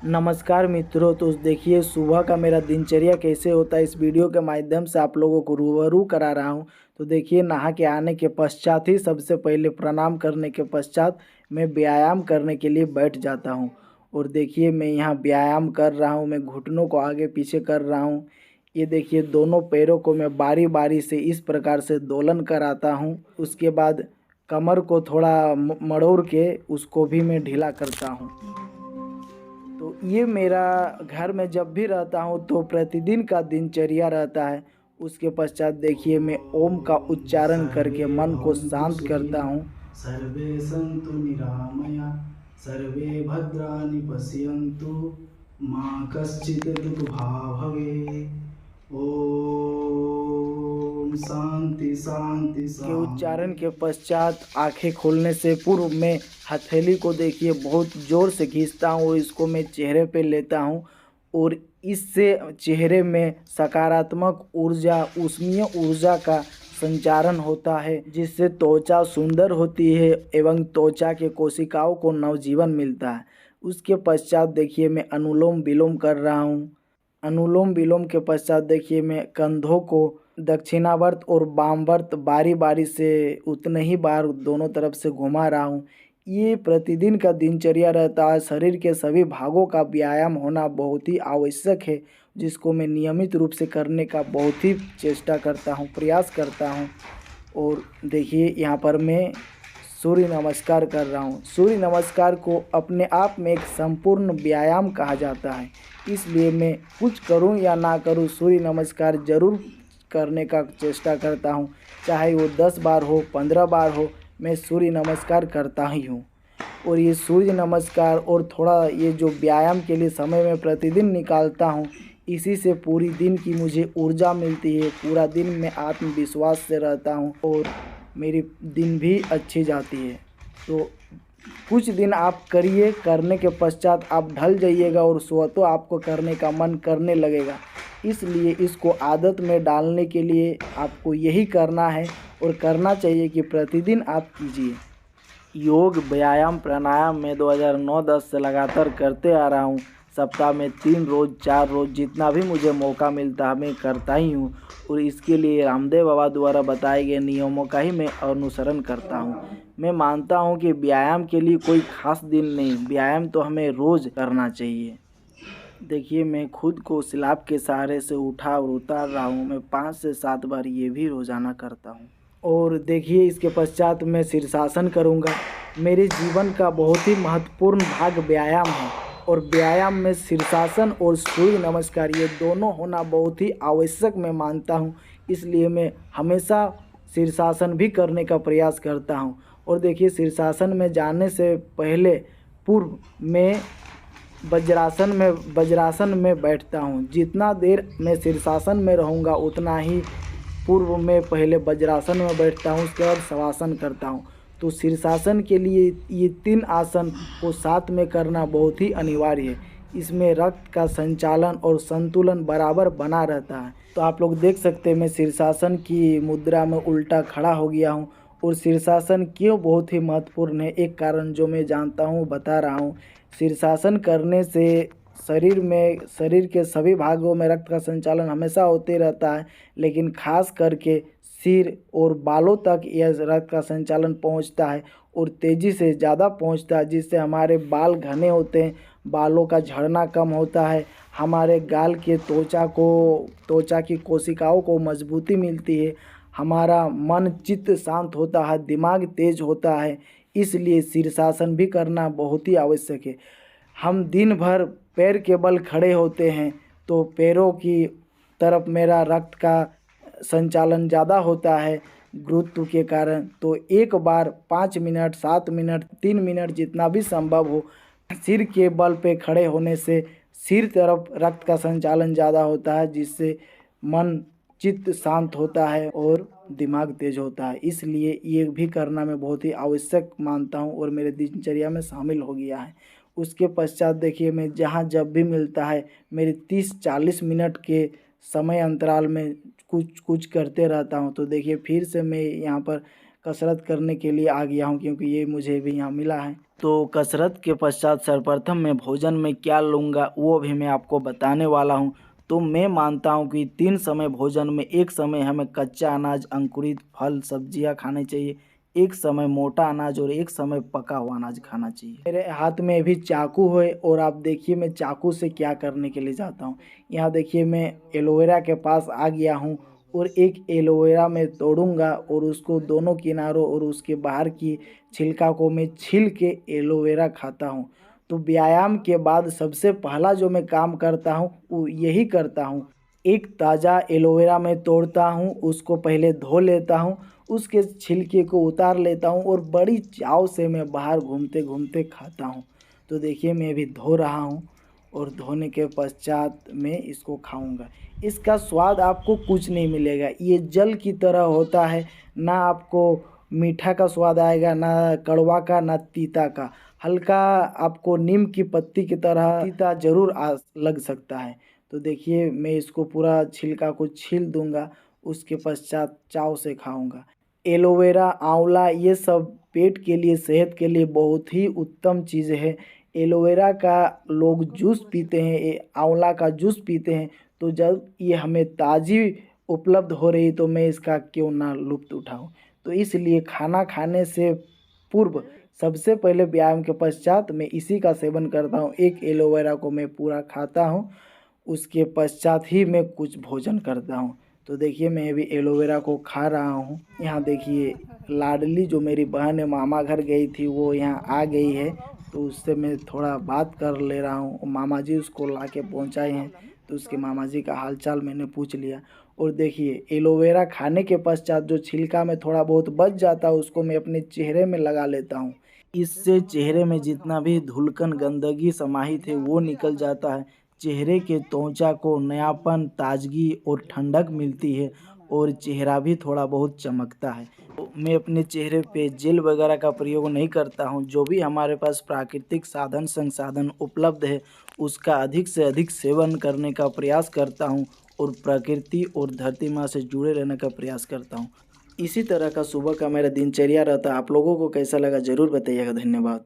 नमस्कार मित्रों। तो देखिए सुबह का मेरा दिनचर्या कैसे होता है इस वीडियो के माध्यम से आप लोगों को रूबरू करा रहा हूँ। तो देखिए नहा के आने के पश्चात ही सबसे पहले प्रणाम करने के पश्चात मैं व्यायाम करने के लिए बैठ जाता हूँ। और देखिए मैं यहाँ व्यायाम कर रहा हूँ, मैं घुटनों को आगे पीछे कर रहा हूँ। ये देखिए दोनों पैरों को मैं बारी बारी से इस प्रकार से दोलन कराता हूँ। उसके बाद कमर को थोड़ा मड़ोड़ के उसको भी मैं ढीला करता हूँ। तो ये मेरा घर में जब भी रहता हूँ तो प्रतिदिन का दिनचर्या रहता है। उसके पश्चात देखिए मैं ओम का उच्चारण करके मन को शांत करता हूँ। सर्वे सन्तु निरामया सर्वे भद्राणि पश्यन्तु माँ कश्चित् दुःखभाग् भवेत्। ओम शांति शांति के उच्चारण शांति। के पश्चात आंखें खोलने से पूर्व में हथेली को देखिए बहुत ज़ोर से खींचता हूँ और इसको मैं चेहरे पे लेता हूँ। और इससे चेहरे में सकारात्मक ऊर्जा, ऊष्मीय ऊर्जा का संचारण होता है, जिससे त्वचा सुंदर होती है एवं त्वचा के कोशिकाओं को नवजीवन मिलता है। उसके पश्चात देखिए मैं अनुलोम विलोम कर रहा हूँ। अनुलोम विलोम के पश्चात देखिए मैं कंधों को दक्षिणावर्त और वामवर्त बारी बारी से उतने ही बार दोनों तरफ से घुमा रहा हूँ। ये प्रतिदिन का दिनचर्या रहता है। शरीर के सभी भागों का व्यायाम होना बहुत ही आवश्यक है, जिसको मैं नियमित रूप से करने का बहुत ही चेष्टा करता हूँ, प्रयास करता हूँ। और देखिए यहाँ पर मैं सूर्य नमस्कार कर रहा हूँ। सूर्य नमस्कार को अपने आप में एक संपूर्ण व्यायाम कहा जाता है। इसलिए मैं कुछ करूँ या ना करूँ, सूर्य नमस्कार ज़रूर करने का चेष्टा करता हूँ। चाहे वो 10 बार हो, 15 बार हो, मैं सूर्य नमस्कार करता ही हूँ। और ये सूर्य नमस्कार और थोड़ा ये जो व्यायाम के लिए समय मैं प्रतिदिन निकालता हूँ, इसी से पूरी दिन की मुझे ऊर्जा मिलती है। पूरा दिन मैं आत्मविश्वास से रहता हूँ और मेरी दिन भी अच्छी जाती है। तो कुछ दिन आप करिए, करने के पश्चात आप ढल जाइएगा और स्वतः आपको करने का मन करने लगेगा। इसलिए इसको आदत में डालने के लिए आपको यही करना है और करना चाहिए कि प्रतिदिन आप कीजिए। योग, व्यायाम, प्राणायाम मैं 2009-10 से लगातार करते आ रहा हूँ। सप्ताह में 3 रोज़ 4 रोज़ जितना भी मुझे मौका मिलता है मैं करता ही हूँ। और इसके लिए रामदेव बाबा द्वारा बताए गए नियमों का ही मैं अनुसरण करता हूँ। मैं मानता हूँ कि व्यायाम के लिए कोई ख़ास दिन नहीं, व्यायाम तो हमें रोज़ करना चाहिए। देखिए मैं खुद को स्लैब के सहारे से उठा और उतार रहा हूँ। मैं 5 से 7 बार ये भी रोज़ाना करता हूँ। और देखिए इसके पश्चात मैं शीर्षासन करूँगा। मेरे जीवन का बहुत ही महत्वपूर्ण भाग व्यायाम है और व्यायाम में शीर्षासन और सूर्य नमस्कार ये दोनों होना बहुत ही आवश्यक मैं मानता हूँ। इसलिए मैं हमेशा शीर्षासन भी करने का प्रयास करता हूँ। और देखिए शीर्षासन में जाने से पहले पूर्व में वज्रासन में बैठता हूँ। जितना देर मैं शीर्षासन में रहूँगा उतना ही पूर्व में पहले वज्रासन में बैठता हूँ, उसके बाद शवासन करता हूँ। तो शीर्षासन के लिए ये 3 आसन को साथ में करना बहुत ही अनिवार्य है। इसमें रक्त का संचालन और संतुलन बराबर बना रहता है। तो आप लोग देख सकते हैं मैं शीर्षासन की मुद्रा में उल्टा खड़ा हो गया हूँ। और शीर्षासन क्यों बहुत ही महत्वपूर्ण है, एक कारण जो मैं जानता हूँ बता रहा हूँ। शीर्षासन करने से शरीर के सभी भागों में रक्त का संचालन हमेशा होते रहता है, लेकिन खास करके सिर और बालों तक यह रक्त का संचालन पहुंचता है और तेज़ी से ज़्यादा पहुंचता है, जिससे हमारे बाल घने होते हैं, बालों का झड़ना कम होता है, हमारे गाल के त्वचा की कोशिकाओं को मजबूती मिलती है, हमारा मन चित्त शांत होता है, दिमाग तेज होता है। इसलिए शीर्षासन भी करना बहुत ही आवश्यक है। हम दिन भर पैर के बल खड़े होते हैं तो पैरों की तरफ मेरा रक्त का संचालन ज़्यादा होता है गुरुत्व के कारण। तो एक बार 5 मिनट, 7 मिनट, 3 मिनट जितना भी संभव हो, सिर के बल पे खड़े होने से सिर तरफ रक्त का संचालन ज़्यादा होता है, जिससे मन चित्त शांत होता है और दिमाग तेज होता है। इसलिए ये भी करना मैं बहुत ही आवश्यक मानता हूँ और मेरे दिनचर्या में शामिल हो गया है। उसके पश्चात देखिए मैं जहाँ जब भी मिलता है मेरे 30-40 मिनट के समय अंतराल में कुछ कुछ करते रहता हूँ। तो देखिए फिर से मैं यहाँ पर कसरत करने के लिए आ गया हूँ, क्योंकि ये मुझे भी यहाँ मिला है। तो कसरत के पश्चात सर्वप्रथम मैं भोजन में क्या लूँगा वो भी मैं आपको बताने वाला हूँ। तो मैं मानता हूँ कि 3 समय भोजन में एक समय हमें कच्चा अनाज, अंकुरित फल, सब्जियाँ खानी चाहिए, एक समय मोटा अनाज और एक समय पका हुआ अनाज खाना चाहिए। मेरे हाथ में अभी चाकू है और आप देखिए मैं चाकू से क्या करने के लिए जाता हूँ। यहाँ देखिए मैं एलोवेरा के पास आ गया हूँ और एक एलोवेरा मैं तोड़ूँगा और उसको दोनों किनारों और उसके बाहर की छिलका को मैं छील के एलोवेरा खाता हूँ। तो व्यायाम के बाद सबसे पहला जो मैं काम करता हूँ वो यही करता हूँ। एक ताज़ा एलोवेरा मैं तोड़ता हूँ, उसको पहले धो लेता हूँ, उसके छिलके को उतार लेता हूँ और बड़ी चाव से मैं बाहर घूमते-घूमते खाता हूँ। तो देखिए मैं अभी धो रहा हूँ और धोने के पश्चात मैं इसको खाऊँगा। इसका स्वाद आपको कुछ नहीं मिलेगा, ये जल की तरह होता है, ना आपको मीठा का स्वाद आएगा, ना कड़वा का, ना तीता का। हल्का आपको नीम की पत्ती की तरह तीता ज़रूर लग सकता है। तो देखिए मैं इसको पूरा छिलका को छील दूँगा, उसके पश्चात चाव से खाऊँगा। एलोवेरा, आंवला ये सब पेट के लिए, सेहत के लिए बहुत ही उत्तम चीज़ है। एलोवेरा का लोग जूस पीते हैं, आंवला का जूस पीते हैं, तो जब ये हमें ताज़ी उपलब्ध हो रही तो मैं इसका क्यों ना लुत्फ़ उठाऊँ। तो इसलिए खाना खाने से पूर्व सबसे पहले व्यायाम के पश्चात मैं इसी का सेवन करता हूँ। एक एलोवेरा को मैं पूरा खाता हूँ, उसके पश्चात ही मैं कुछ भोजन करता हूँ। तो देखिए मैं अभी एलोवेरा को खा रहा हूँ। यहाँ देखिए लाडली जो मेरी बहन है मामा घर गई थी वो यहाँ आ गई है, तो उससे मैं थोड़ा बात कर ले रहा हूँ। मामा जी उसको ला के पहुँचाए हैं, तो उसके मामा जी का हाल-चाल मैंने पूछ लिया। और देखिए एलोवेरा खाने के पश्चात जो छिलका में थोड़ा बहुत बच जाता है उसको मैं अपने चेहरे में लगा लेता हूँ। इससे चेहरे में जितना भी धूलकन, गंदगी समाहित है वो निकल जाता है। चेहरे के त्वचा को नयापन, ताजगी और ठंडक मिलती है और चेहरा भी थोड़ा बहुत चमकता है। तो मैं अपने चेहरे पे जेल वगैरह का प्रयोग नहीं करता हूँ। जो भी हमारे पास प्राकृतिक साधन संसाधन उपलब्ध है उसका अधिक से अधिक सेवन करने का प्रयास करता हूँ और प्रकृति और धरती माँ से जुड़े रहने का प्रयास करता हूँ। इसी तरह का सुबह का मेरा दिनचर्या रहता है। आप लोगों को कैसा लगा ज़रूर बताइएगा। धन्यवाद।